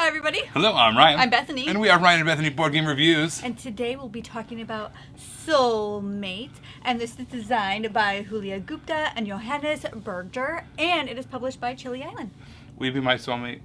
Hi, everybody. Hello, I'm Ryan. I'm Bethany. And we are Ryan and Bethany Board Game Reviews. And today we'll be talking about Soulmates. And this is designed by Julia Gupta and Johannes Berger. And it is published by Chile Island. Will you be my soulmate?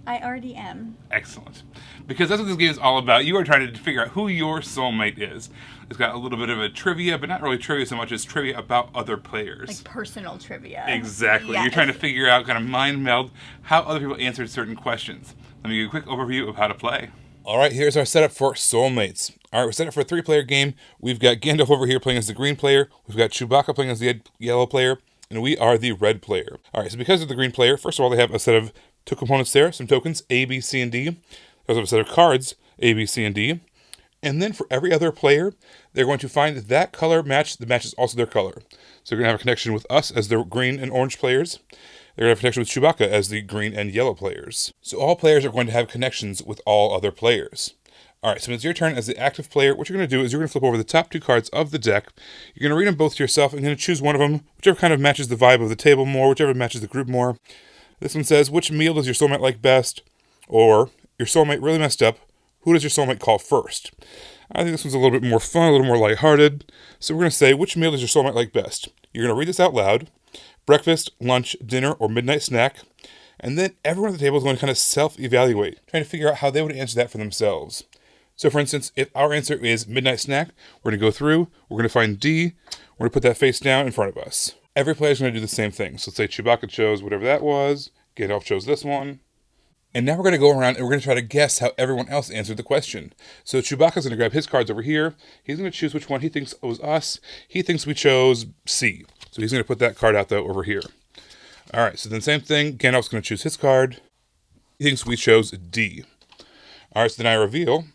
I already am. Excellent. Because that's what this game is all about. You are trying to figure out who your soulmate is. It's got a little bit of a trivia, but not really trivia so much as trivia about other players. Like personal trivia. Exactly. Yes. You're trying to figure out, kind of mind meld, how other people answered certain questions. Let me give you a quick overview of how to play. All right, here's our setup for Soulmates. All right, we're set up for a 3-player game. We've got Gandalf over here playing as the green player. We've got Chewbacca playing as the yellow player. And we are the red player. All right, so because of the green player, first of all, they have a set of two components there, some tokens, A, B, C, and D. They also have a set of cards, A, B, C, and D. And then for every other player, they're going to find that color match that matches also their color. So they're going to have a connection with us as the green and orange players. They're going to have a connection with Chewbacca as the green and yellow players. So all players are going to have connections with all other players. All right, so it's your turn as the active player. What you're going to do is you're going to flip over the top two cards of the deck. You're going to read them both to yourself and you're going to choose one of them, whichever kind of matches the vibe of the table more, whichever matches the group more. This one says, which meal does your soulmate like best? Or, your soulmate really messed up. Who does your soulmate call first? I think this one's a little bit more fun, a little more lighthearted. So we're going to say, which meal does your soulmate like best? You're going to read this out loud. Breakfast, lunch, dinner, or midnight snack. And then everyone at the table is going to kind of self-evaluate, trying to figure out how they would answer that for themselves. So for instance, if our answer is midnight snack, we're going to go through, we're going to find D, we're going to put that face down in front of us. Every player is going to do the same thing. So let's say Chewbacca chose whatever that was, Gandalf chose this one. And now we're going to go around and we're going to try to guess how everyone else answered the question. So Chewbacca's going to grab his cards over here. He's going to choose which one he thinks was us. He thinks we chose C. So he's going to put that card out though over here. All right, so then same thing. Gandalf's going to choose his card. He thinks we chose D. All right, so then I reveal.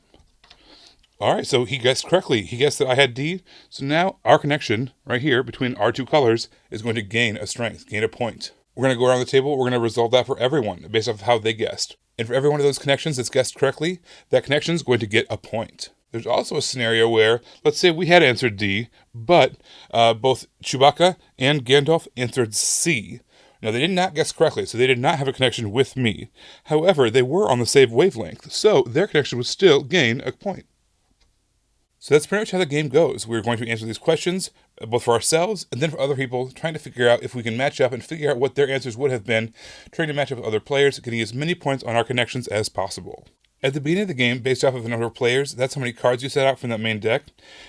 All right, so he guessed correctly. He guessed that I had D. So now our connection right here between our two colors is going to gain a strength, gain a point. We're going to go around the table. We're going to resolve that for everyone based off of how they guessed. And for every one of those connections that's guessed correctly, that connection is going to get a point. There's also a scenario where, let's say we had answered D, but both Chewbacca and Gandalf answered C. Now, they did not guess correctly, so they did not have a connection with me. However, they were on the same wavelength, so their connection would still gain a point. So that's pretty much how the game goes. We're going to answer these questions, both for ourselves and then for other people, trying to figure out if we can match up and figure out what their answers would have been, trying to match up with other players, getting as many points on our connections as possible. At the beginning of the game, based off of the number of players, that's how many cards you set out from that main deck.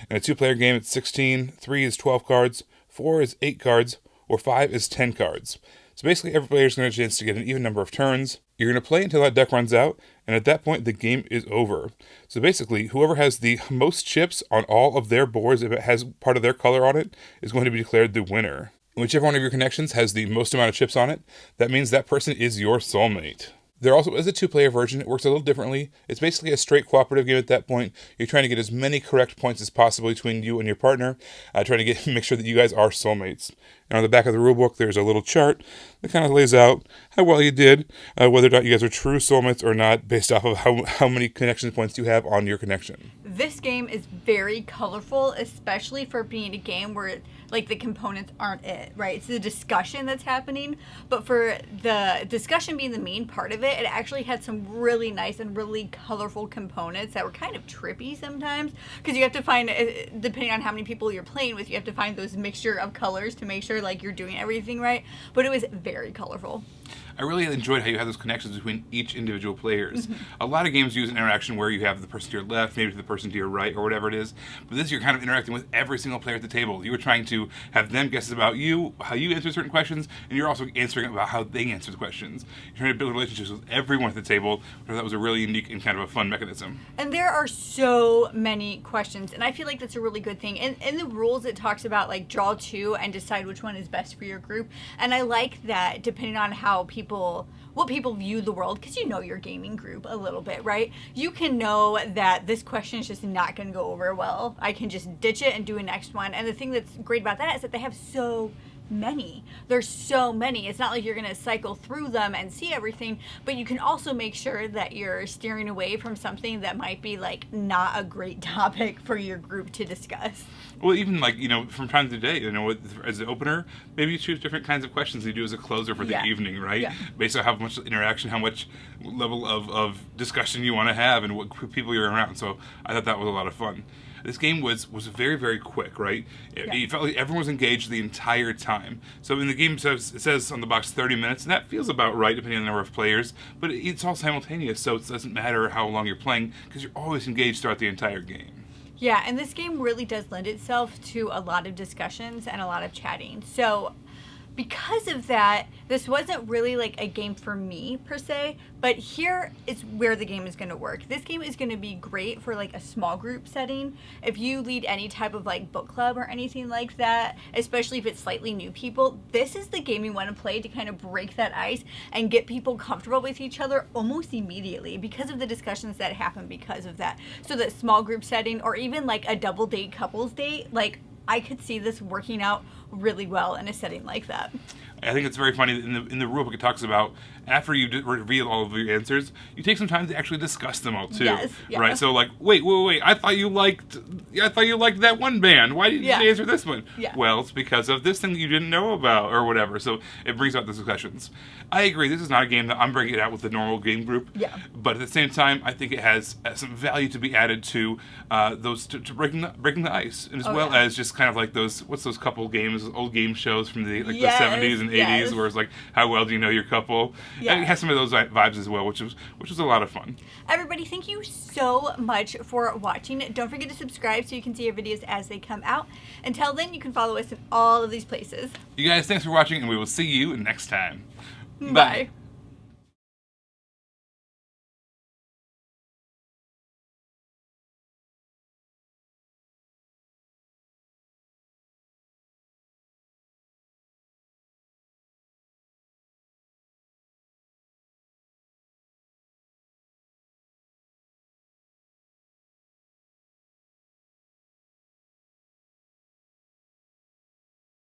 In a 2-player game, it's 16, 3 is 12 cards, 4 is 8 cards, or 5 is 10 cards. So basically, every player is going to have a chance to get an even number of turns. You're going to play until that deck runs out, and at that point, the game is over. So basically, whoever has the most chips on all of their boards, if it has part of their color on it, is going to be declared the winner. And whichever one of your connections has the most amount of chips on it, that means that person is your soulmate. There also is a 2-player version. It works a little differently. It's basically a straight cooperative game at that point. You're trying to get as many correct points as possible between you and your partner, trying to make sure that you guys are soulmates. And on the back of the rulebook, there's a little chart that kind of lays out how well you did, whether or not you guys are true soulmates or not, based off of how many connection points you have on your connection. This game is very colorful, especially for being a game where like the components aren't it, right? It's the discussion that's happening, but for the discussion being the main part of it, it actually had some really nice and really colorful components that were kind of trippy sometimes, because you have to find, depending on how many people you're playing with, you have to find those mixture of colors to make sure like you're doing everything right, but it was very colorful. I really enjoyed how you have those connections between each individual players. Mm-hmm. A lot of games use an interaction where you have the person to your left, maybe to the person to your right, or whatever it is. But this, you're kind of interacting with every single player at the table. You were trying to have them guesses about you, how you answer certain questions, and you're also answering about how they answer the questions. You're trying to build relationships with everyone at the table. I thought that was a really unique and kind of a fun mechanism. And there are so many questions, and I feel like that's a really good thing. In the rules, it talks about like draw 2 and decide which one is best for your group. And I like that depending on how what people view the world, because you know your gaming group a little bit, right? You can know that this question is just not going to go over well. I can just ditch it and do a next one. And the thing that's great about that is that they have so many. There's so many. It's not like you're going to cycle through them and see everything, but you can also make sure that you're steering away from something that might be like not a great topic for your group to discuss. Well, even like, from time to day, as an opener, maybe you choose different kinds of questions you do as a closer for the evening, right? Yeah. Based on how much interaction, how much level of discussion you want to have and what people you're around. So I thought that was a lot of fun. This game was very, very quick, right? It felt like everyone was engaged the entire time. So in the game, it says on the box 30 minutes, and that feels about right depending on the number of players, but it's all simultaneous, so it doesn't matter how long you're playing because you're always engaged throughout the entire game. Yeah, and this game really does lend itself to a lot of discussions and a lot of chatting. So because of that, this wasn't really like a game for me per se, but here is where the game is going to work. This game is going to be great for like a small group setting. If you lead any type of like book club or anything like that, especially if it's slightly new people, this is the game you want to play to kind of break that ice and get people comfortable with each other almost immediately because of the discussions that happen because of that. So that small group setting or even like a double date couples date, like I could see this working out really well in a setting like that. I think it's very funny that in the rulebook it talks about after you reveal all of your answers, you take some time to actually discuss them all too. Yes, yeah. Right? So like, wait, I thought you liked that one band. Why didn't you answer this one? Yeah. Well, it's because of this thing that you didn't know about or whatever. So it brings out the discussions. I agree. This is not a game that I'm bringing it out with the normal game group. Yeah. But at the same time, I think it has some value to be added to those to breaking the ice, and as well as just kind of like those couple games, old game shows from the 70s and 80s, where it's like, how well do you know your couple? Yeah. And it has some of those vibes as well, which was a lot of fun. Everybody, thank you so much for watching. Don't forget to subscribe so you can see our videos as they come out. Until then, you can follow us in all of these places. You guys, thanks for watching, and we will see you next time. Bye.